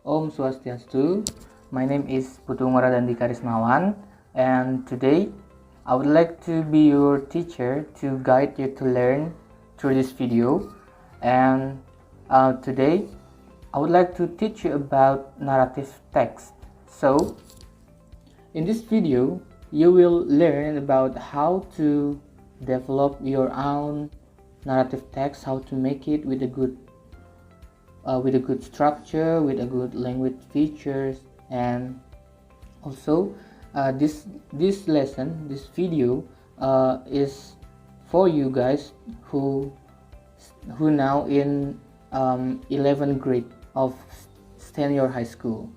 Om Swastiastu. My name is Putu Moradandi Karismawan, and today I would like to be your teacher to guide you to learn through this video. And today I would like to teach you about narrative text. So in this video you will learn about how to develop your own narrative text, how to make it with a good structure, with a good language features, and also this video is for you guys who now in 11th grade of senior high school.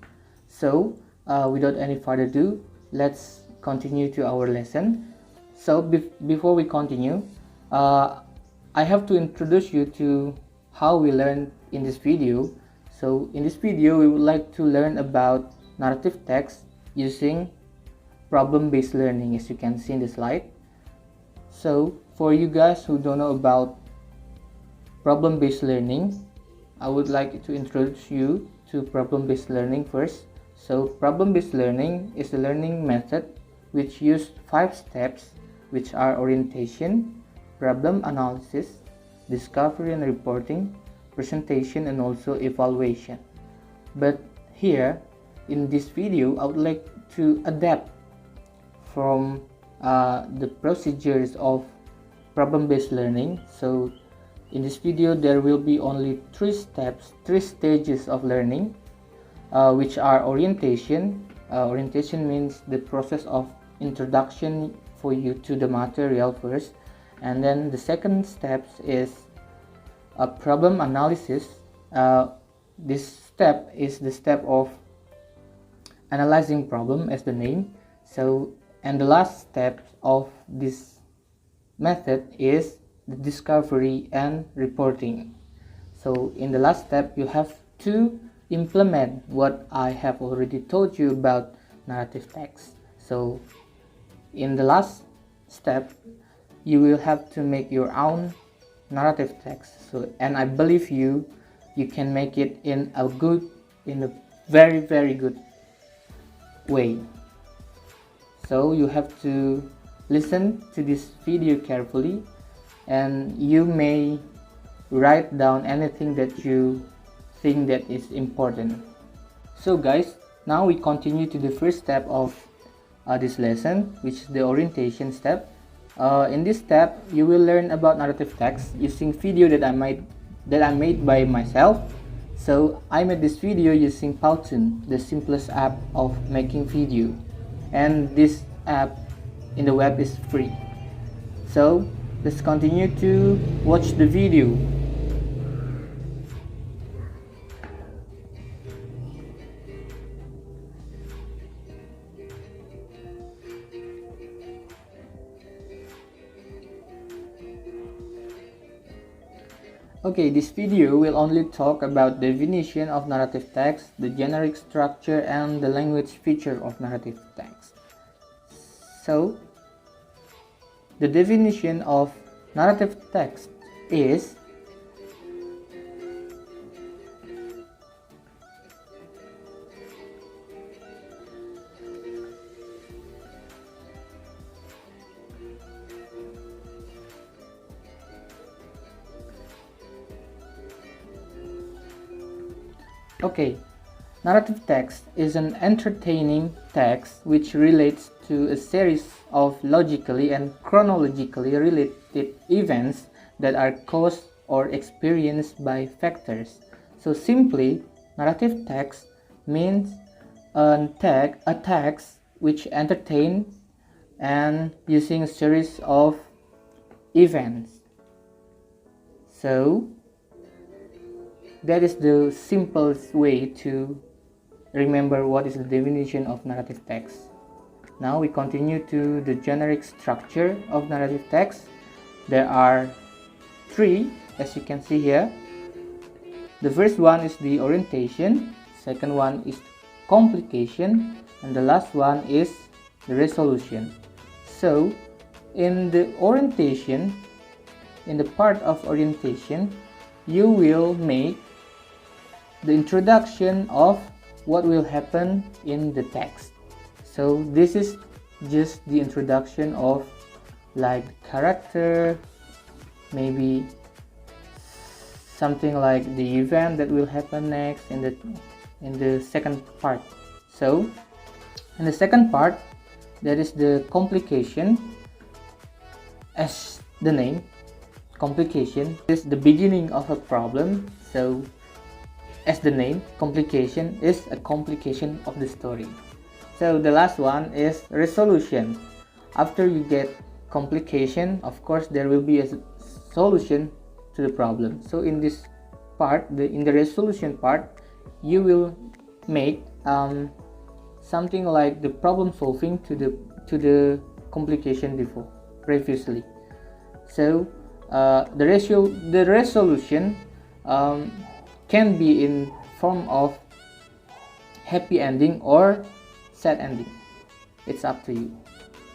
So without any further ado, let's continue to our lesson. So before we continue, I have to introduce you to how we learn in this video. So in this video we would like to learn about narrative text using problem-based learning, as you can see in the slide. So for you guys who don't know about problem-based learning, I would like to introduce you to problem-based learning first. So problem-based learning is a learning method which uses 5 steps, which are orientation, problem analysis, discovery and reporting, presentation, and also evaluation. But here in this video I would like to adapt from the procedures of problem-based learning. So in this video there will be only 3 stages of learning, which are orientation. Orientation means the process of introduction for you to the material first, and then the second step is a problem analysis. This step is the step of analyzing problem, as the name. So, and the last step of this method is the discovery and reporting. So in the last step you have to implement what I have already told you about narrative text. So in the last step you will have to make your own narrative text. So, and I believe you can make it in a very good way. So you have to listen to this video carefully, and you may write down anything that you think that is important. So guys, now we continue to the first step of this lesson, which is the orientation step. In this step you will learn about narrative text using video that I made by myself. So I made this video using Powtoon, the simplest app of making video, and this app in the web is free. So let's continue to watch the video. Okay, this video will only talk about the definition of narrative text, the generic structure, and the language feature of narrative text. So, the definition of narrative text is okay, narrative text is an entertaining text which relates to a series of logically and chronologically related events that are caused or experienced by factors. So simply, narrative text means a text which entertains and using a series of events. So that is the simplest way to remember what is the definition of narrative text. Now we continue to the generic structure of narrative text. There are 3, as you can see here. The first one is the orientation, second one is complication, and the last one is the resolution. So in the orientation, in the part of orientation, you will make the introduction of what will happen in the text. So this is just the introduction of like character, maybe something like the event that will happen next in the second part. So in the second part, there is the complication. As the name, complication is the beginning of a problem. So as the name, complication is a complication of the story. So the last one is resolution. After you get complication, of course there will be a solution to the problem. So in this part, in the resolution part, you will make something like the problem solving to the complication before previously. So the resolution can be in form of happy ending or sad ending. It's up to you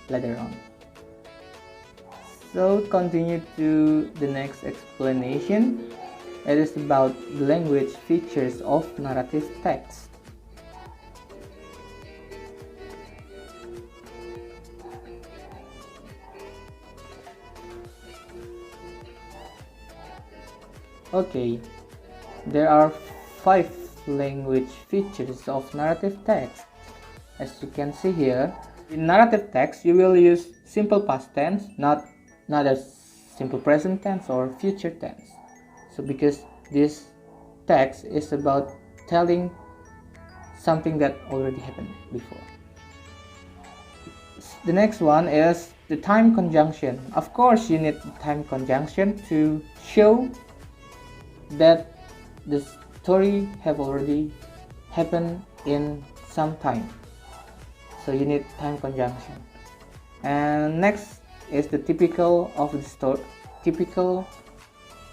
later on. So continue to the next explanation. It is about the language features of narrative text. Okay, there are 5 language features of narrative text. As you can see here, in narrative text you will use simple past tense, not a simple present tense or future tense. So because this text is about telling something that already happened before. The next one is the time conjunction. Of course you need time conjunction to show that the story have already happened in some time. So you need time conjunction. And next is the typical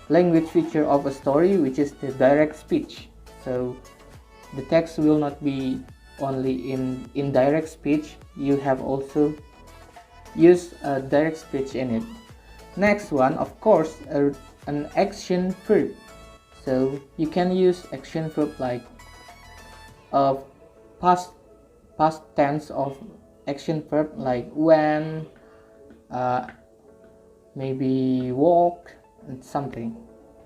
language feature of a story, which is the direct speech. So the text will not be only in indirect speech, you have also used a direct speech in it. Next one, of course, an action verb. So you can use action verb like past tense of action verb like when, maybe walk and something.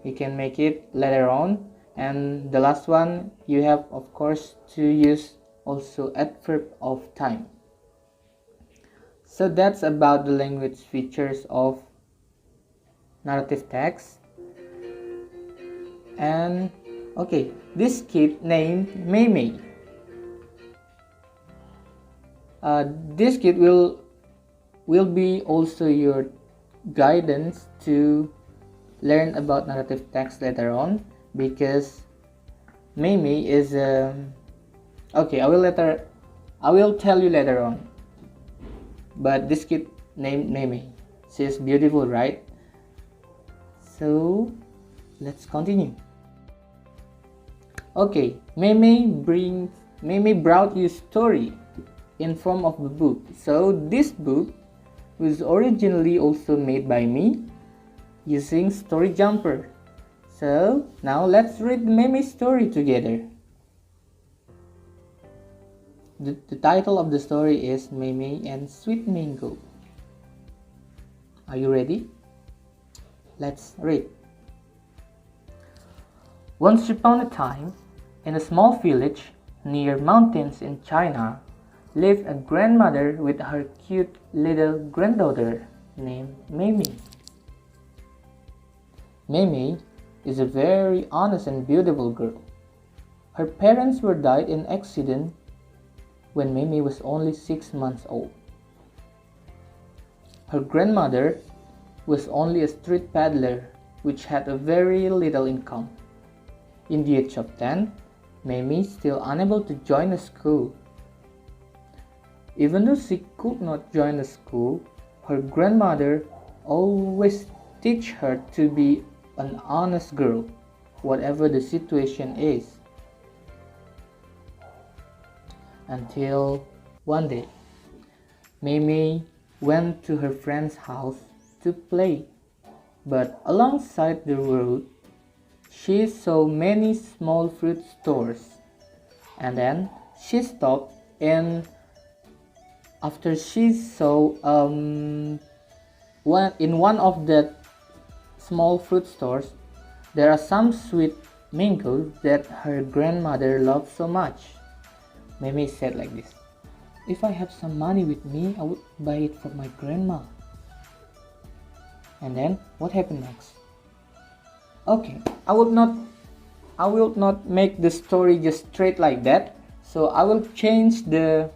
You can make it later on. And the last one, you have of course to use also adverb of time. So that's about the language features of narrative text. And okay, this kid named Mei. This kid will be also your guidance to learn about narrative text later on, because Mei is okay, I will tell you later on. But this kid named Mei, she's beautiful, right? So let's continue. Okay, Mei brought you story in form of a book. So this book was originally also made by me using Story Jumper. So now let's read Mei's story together. The title of the story is Mei and Sweet Mango. Are you ready? Let's read. Once upon a time, in a small village near mountains in China, lived a grandmother with her cute little granddaughter named Mei. Mei is a very honest and beautiful girl. Her parents were died in accident when Mei was only 6 months old. Her grandmother was only a street peddler which had a very little income. In the age of 10, Mei still unable to join a school. Even though she could not join a school, her grandmother always teach her to be an honest girl, whatever the situation is. Until one day, Mei went to her friend's house to play, but alongside the road, she saw many small fruit stores. And then she stopped, and after she saw one of the small fruit stores, there are some sweet mangoes that her grandmother loved so much. Mimi said like this, "If I have some money with me, I would buy it for my grandma." And then what happened next? Okay, I will not make the story just straight like that. So I will change the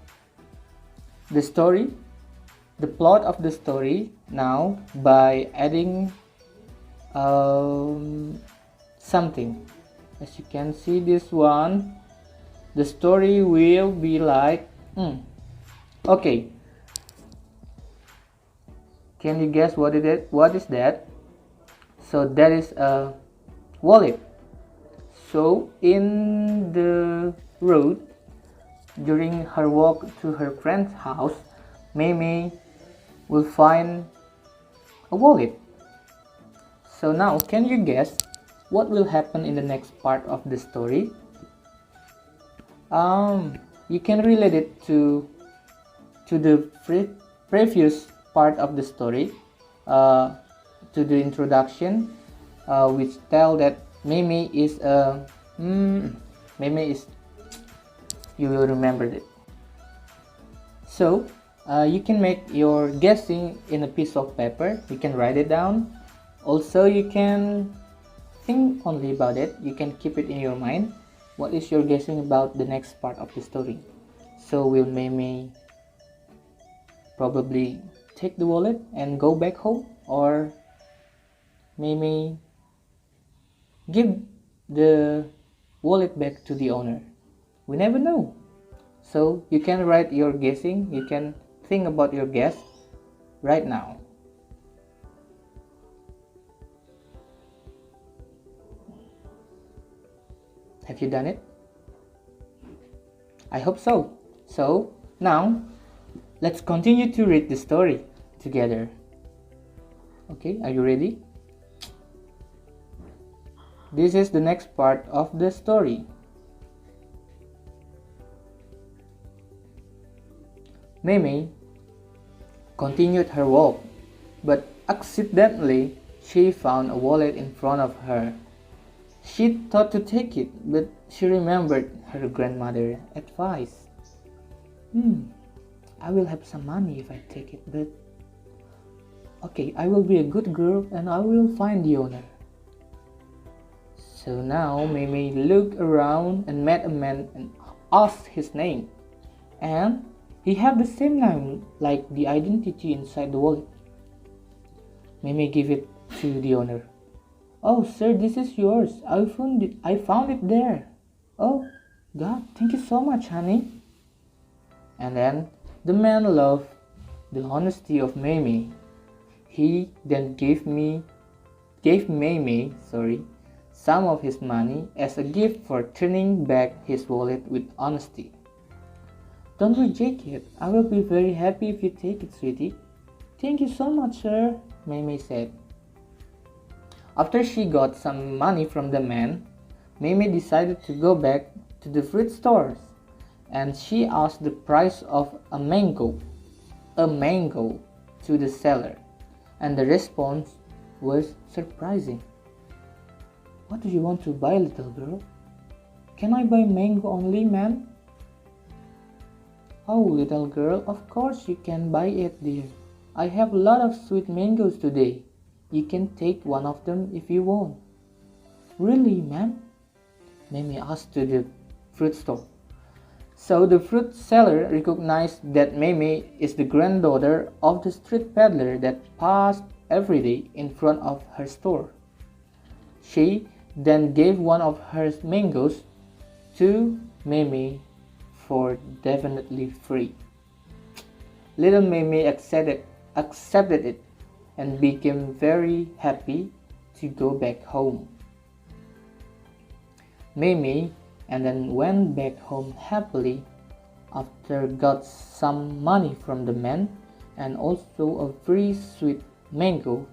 story, the plot of the story now by adding something. As you can see, this one, the story will be like, okay, can you guess what is that? So that is a wallet. So in the road, during her walk to her friend's house, Mimi will find a wallet. So now, can you guess what will happen in the next part of the story? You can relate it to the previous part of the story, to the introduction, which tell that Mimi is you will remember it. So you can make your guessing in a piece of paper. You can write it down. Also, you can think only about it. You can keep it in your mind. What is your guessing about the next part of the story? So will Mimi probably take the wallet and go back home, or Mimi give the wallet back to the owner? We never know. So you can write your guessing. You can think about your guess right now. Have you done it? I hope so. So now let's continue to read the story together. Okay, are you ready? This is the next part of the story. Mimi continued her walk, but accidentally she found a wallet in front of her. She thought to take it, but she remembered her grandmother's advice. I will have some money if I take it, but okay, I will be a good girl and I will find the owner. So now Mimi looked around and met a man and asked his name. And he had the same name like the identity inside the wallet. Mimi gave it to the owner. "Oh, sir, this is yours. I found it there." "Oh, God, thank you so much, honey." And then the man loved the honesty of Mimi. He then gave Mimi some of his money as a gift for turning back his wallet with honesty. "Don't reject it. I will be very happy if you take it, sweetie." "Thank you so much, sir," Mimi said. After she got some money from the man, Mimi decided to go back to the fruit stores, and she asked the price of a mango to the seller, and the response was surprising. "What do you want to buy, little girl?" "Can I buy mango only, ma'am?" "Oh, little girl, of course you can buy it, dear. I have a lot of sweet mangoes today. You can take one of them if you want." "Really, ma'am?" Mimi asked to the fruit store. So the fruit seller recognized that Mimi is the granddaughter of the street peddler that passed every day in front of her store. She then gave one of her mangoes to Mimi for definitely free. Little Mimi accepted it and became very happy to go back home. Mimi and then went back home happily after got some money from the man and also a free sweet mango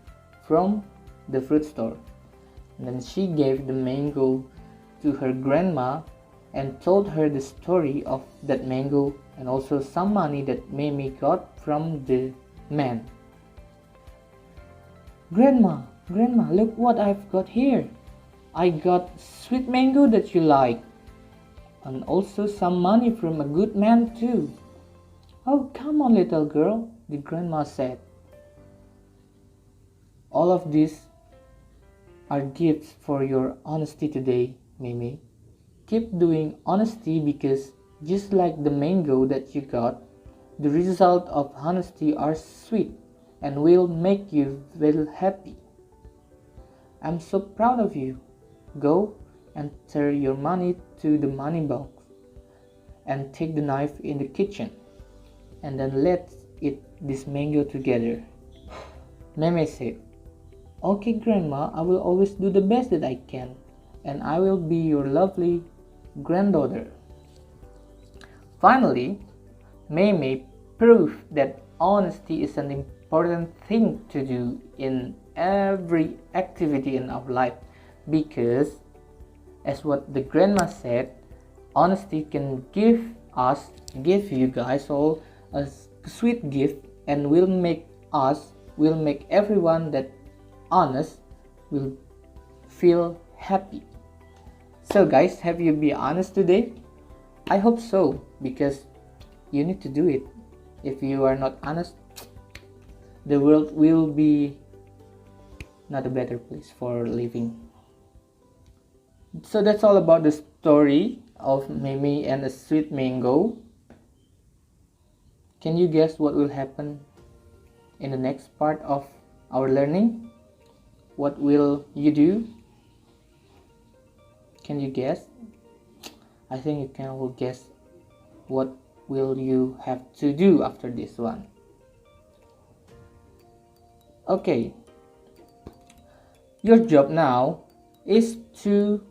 from the fruit store. And then she gave the mango to her grandma and told her the story of that mango and also some money that Mimi got from the man. Grandma, Grandma, look what I've got here. I got sweet mango that you like, and also some money from a good man too. Oh, come on, little girl, the grandma said. All of these are gifts for your honesty today, Mimi. Keep doing honesty because just like the mango that you got, the result of honesty are sweet and will make you feel happy. I'm so proud of you. Go and enter your money to the money box and take the knife in the kitchen and then let's eat this mango together. Meme said, Okay, Grandma, I will always do the best that I can, and I will be your lovely granddaughter. Finally, Meme proved that honesty is an important thing to do in every activity in our life because, as what the grandma said, honesty can give you guys all a sweet gift and will make everyone that honest will feel happy. So guys, have you been honest today? I hope so, because you need to do it. If you are not honest, the world will be not a better place for living. So that's all about the story of Mimi and a sweet mango. Can you guess what will happen in the next part of our learning? What will you do? Can you guess? I think you can all guess what will you have to do after this one. Okay, your job now is to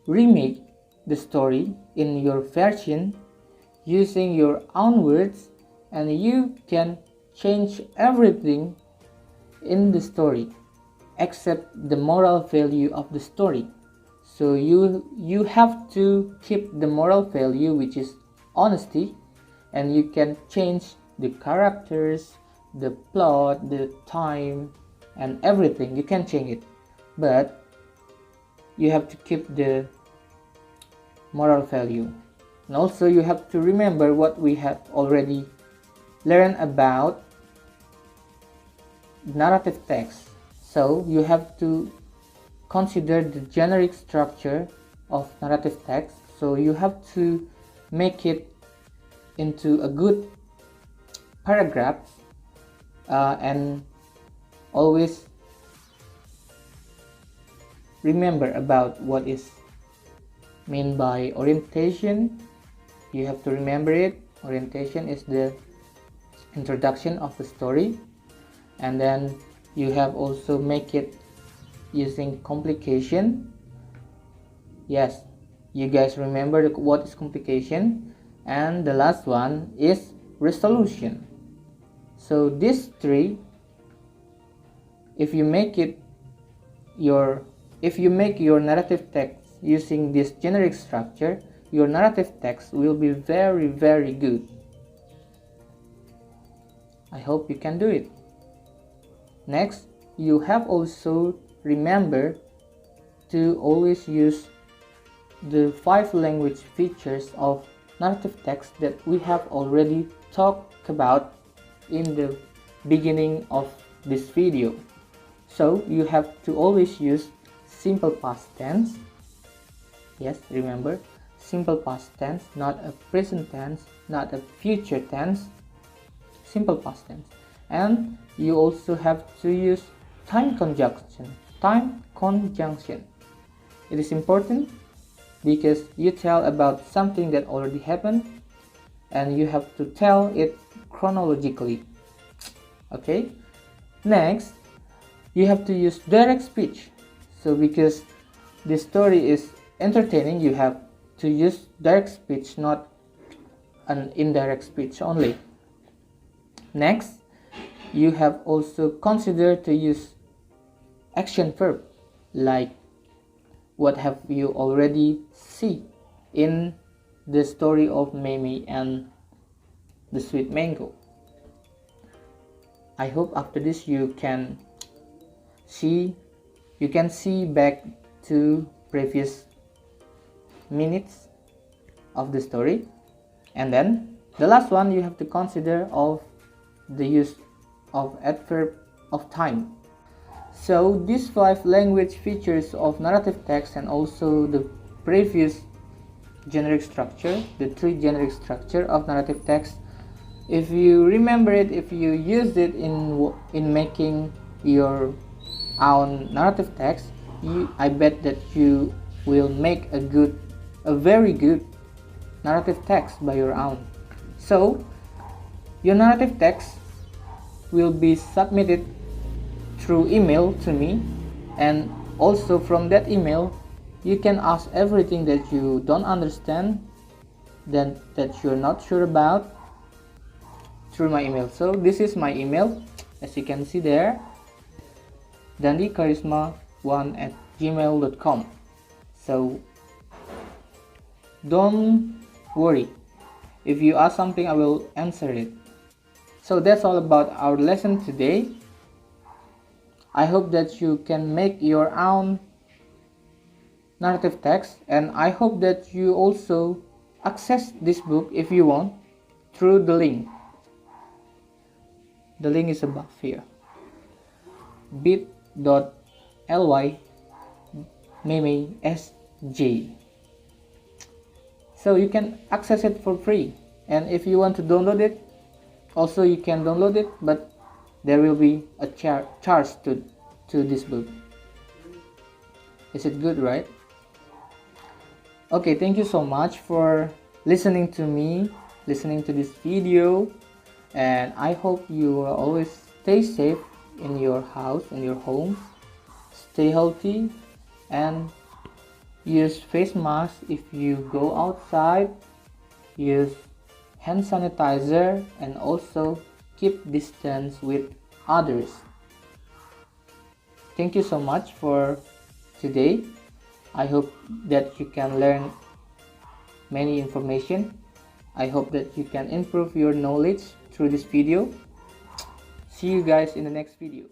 remake the story in your version using your own words, and you can change everything in the story except the moral value of the story. So you have to keep the moral value, which is honesty, and you can change the characters, the plot, the time, and everything. You can change it, but you have to keep the moral value. And also you have to remember what we have already learned about narrative text. So you have to consider the generic structure of narrative text. So you have to make it into a good paragraph and always remember about what is meant by orientation. You have to remember it. Orientation is the introduction of the story, and then you have also make it using complication. Yes, you guys remember what is complication. And the last one is resolution. So these three, if you make your narrative text using this generic structure, your narrative text will be very, very good. I hope you can do it. Next, you have also remember to always use the 5 language features of narrative text that we have already talked about in the beginning of this video. So you have to always use simple past tense. Yes, remember, simple past tense, not a present tense, not a future tense, simple past tense. And you also have to use time conjunction. It is important because you tell about something that already happened and you have to tell it chronologically. Okay, next you have to use direct speech. So because the story is entertaining, you have to use direct speech, not an indirect speech only. Next, you have also considered to use action verb, like what have you already see in the story of Mimi and the sweet mango. I hope after this you can see back to previous minutes of the story. And then the last one, you have to consider of the use of adverb of time. So these 5 language features of narrative text and also the previous generic structure, the 3 generic structure of narrative text, if you remember it, if you use it in making your own narrative text, I bet that you will make a very good narrative text by your own. So your narrative text will be submitted through email to me, and also from that email you can ask everything that you don't understand, that you're not sure about, through my email. So this is my email, as you can see there, dandycharisma1@gmail.com. So don't worry, if you ask something I will answer it. So that's all about our lesson today. I hope that you can make your own narrative text, and I hope that you also access this book if you want through the link. The link is above here, bit.ly memesj. So you can access it for free, and if you want to download it, also you can download it, but there will be a charge to this book. Is it good, right? Okay, thank you so much for listening to me, listening to this video, and I hope you will always stay safe in your house, in your home. Stay healthy and use face mask if you go outside. Use hand sanitizer and also keep distance with others. Thank you so much for today. I hope that you can learn many information. I hope that you can improve your knowledge through this video. See you guys in the next video.